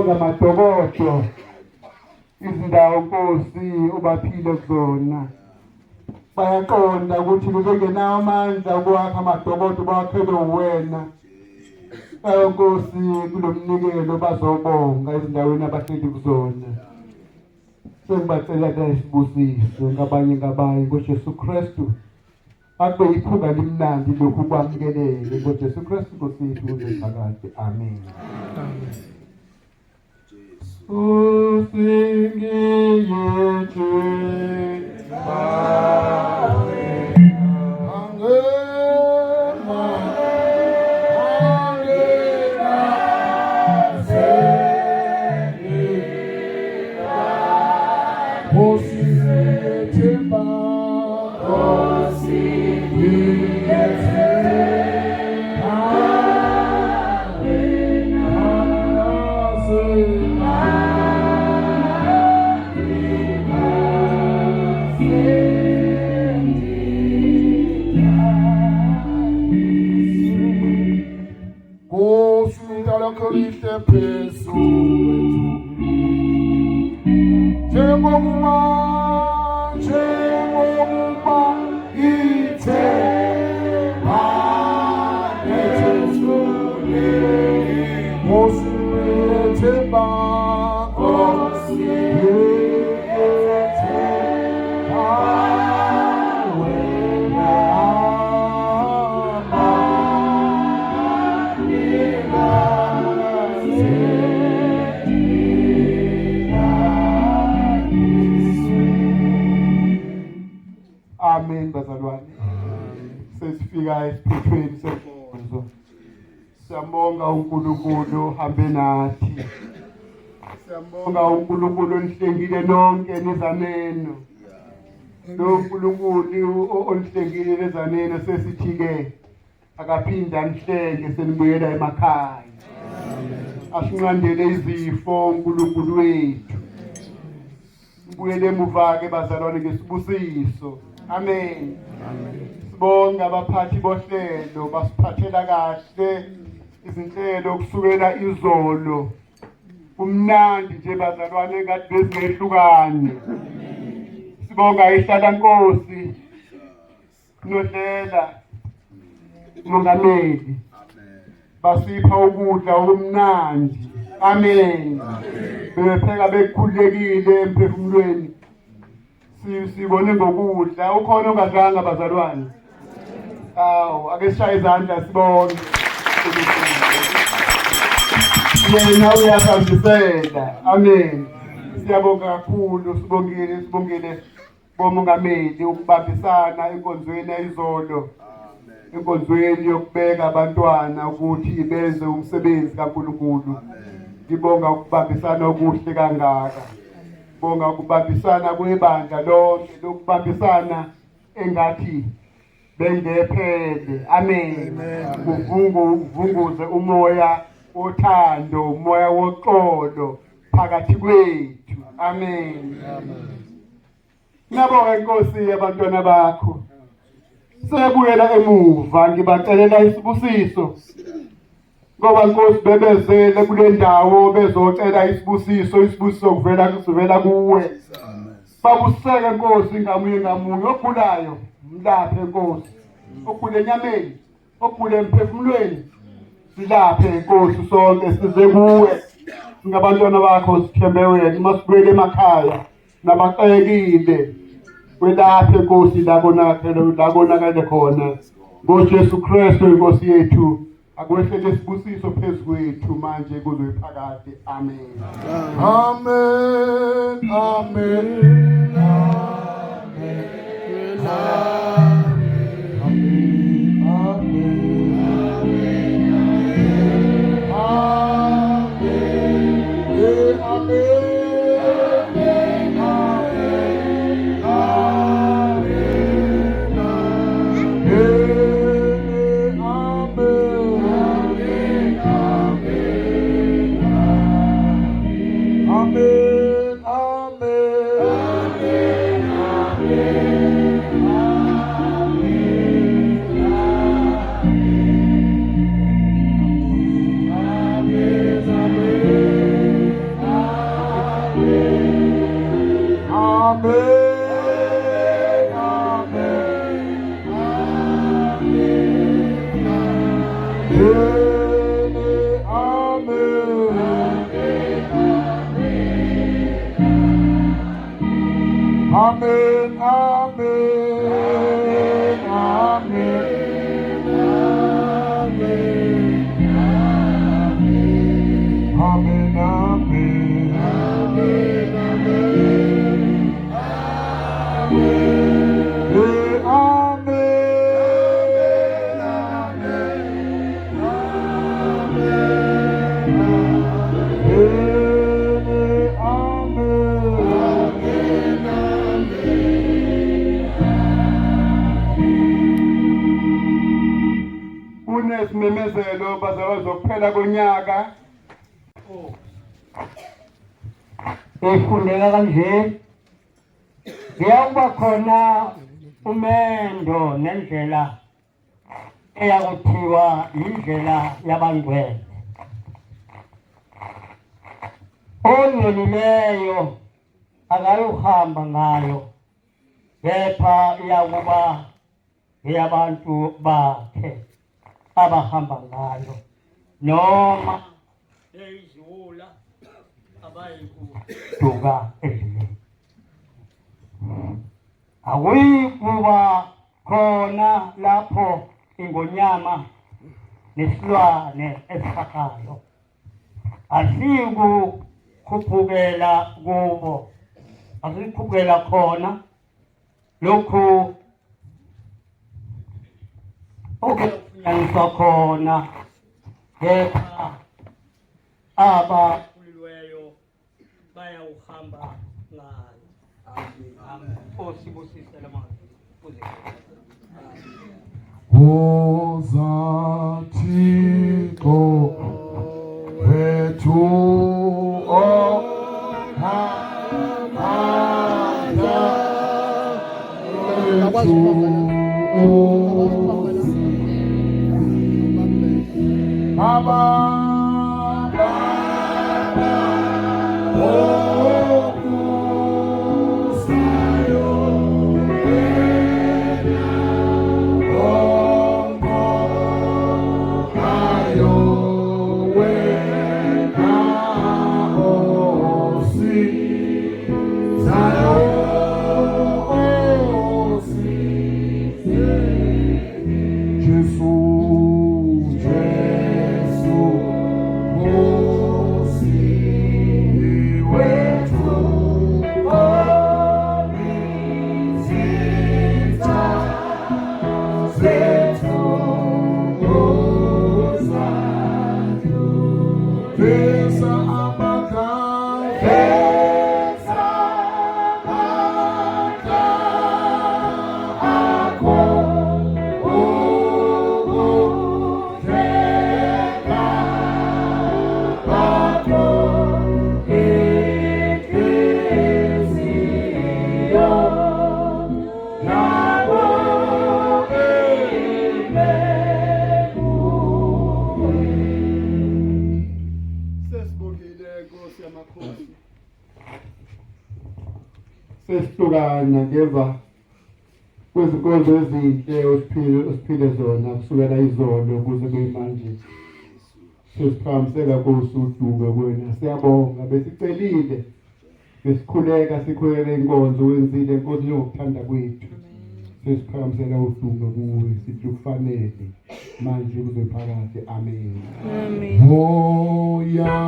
sibonga amadokodo izindawo Nkosi ubaphile kuzona bayaqonda ukuthi kubengenawo amandla okwakha amadokodo bawakhele uwena Nkosi kulomnikelo bazobonga ezindaweni abahleli kuzona sengibacela isibusiso ngabanye ngoJesu Kristu akube iphunga limnandi lokhu kwamukeleke ngoJesu Kristu Nkosi yethu kuze phakade amen. Amen bazalwane. Sesifika esiphethweni senkonzo. Siyambonga uNkulunkulu hambe nathi. Siyambonga uNkulunkulu onihlengile nonke nizaneno. Lo uNkulunkulu onihlengile nezaneno sesithi-ke akaphinda nihlenge senibuyela emakhaya. Asinqandele izifo uNkulunkulu wethu. Sibuyele emuva-ke bazalwane ngesibusiso. Amen. Sibonga abaphathi bohlelo basiphathela kahle izinhlelo kusukela izolo. Umnandi nje bazalwane ngathi bezingehlukane. Sibonga ihlala Nkosi nohlela mongameli. Basipha ukudla okumnandi. Amen. Bepheka bekukhulekile emphefumulweni. Sibone ngokudla ukhona ongadlanga bazalwane. Ake sishaye izandla sibonge. Yena uyasambisela. Amen. Siyabonga kakhulu sibongile bomongameli ukubambisana enkonzweni ayizolo. Enkonzweni yokubeka abantwana ukuthi benze umsebenzi kaNkulunkulu. Ngibonga ukubambisana okuhle kangaka. Bonga ukubambisana kwebandla lonke lokubambisana engathi bengephele. Amen. Uvunguze umoya wothando, umoya woxolo phakathi kwethu. Amen. Ngiyabonga Nkosi abantwana bakho. Sebuyela emuva ngibacelela isibusiso. Ngoba Nkosi bebezele kule ndawo bezocela isibusiso kuvela kuwe. Babuseke Nkosi ngamunye ogulayo mlaphe Nkosi. Ogula enyameni, ogula emphefumulweni silaphe Nkosi sonke size kuwe. Ngabantwana bakho sithembe wena masibuyele emakhaya nabaqekile. Welaphe Nkosi labonakale khona. NgoJesu Kristu Inkosi yethu. Akwehlele isibusiso phezu kwethu manje kuze phakade. Amen. Amen. Amen. Amen. isimemezelo bazabazokuphela konyaka. Efundeka kanje kuyakuba khona umendo nendlela eyakuthiwa indlela yabangcwele. Ongcolileyo akayohamba ngayo, kepha iyakuba eyabantu bakhe abahamba ngayo, noma eyidlula abayikuduka endleleni. Akuyikuba khona lapho ingonyama nesilwane esifakayo, asikukhuphukela kubo, asikhuphukela khona lokhu okufunyaniswa khona, kepha abakhululweyo bayawuhamba ngayo. Amen. Osibusise lamazwi kuze Uzathixo wethu ohamba Sesihlukana ngeva kwezinkonzo ezinhle osiphile zona kusukela izolo kuze kuyimanje. Sesiphakamisela kusuduka kwena, siyabonga. Besicelile besikhuleka sikhulele inkonzo wenzile inkonzo yokuthanda kwethu. Sesiphakamisela uduka kuwe, sithi kufanele manje kuze phakathi. Amen. Amen. Moya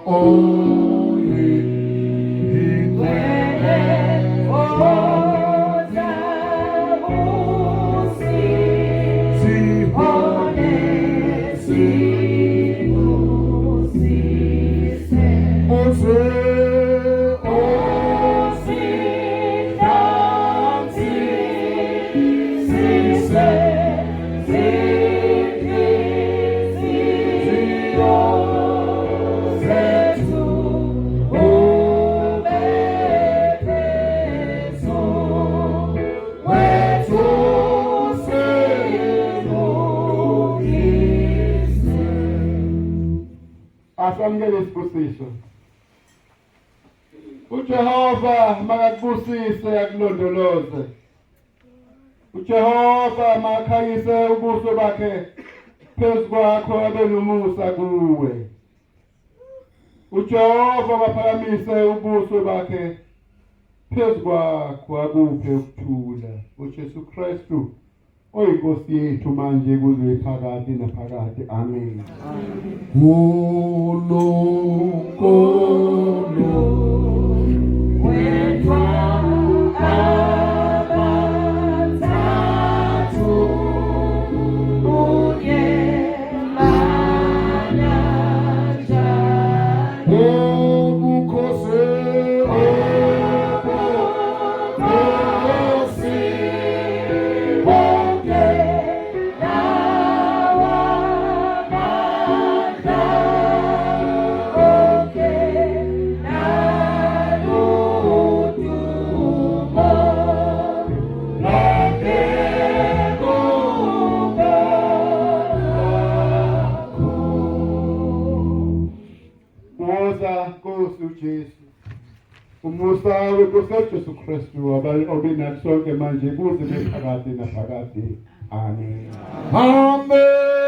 oye asamukele isibusiso. uJehova makakubusise akulondoloze. uJehova makakhanyise ubuso bakhe phezu kwakho abe nomusa kuwe. uJehova baphakamise ubuso bakhe phezu kwakho akuphe ukuthula. uJesu Kristu oyinkosi yethu manje kuze phakade naphakade. Amen. umusa wenkosi yethu Jesu Kristu obe nathi sonke manje kuze nephakade naphakade. Amen. Amen.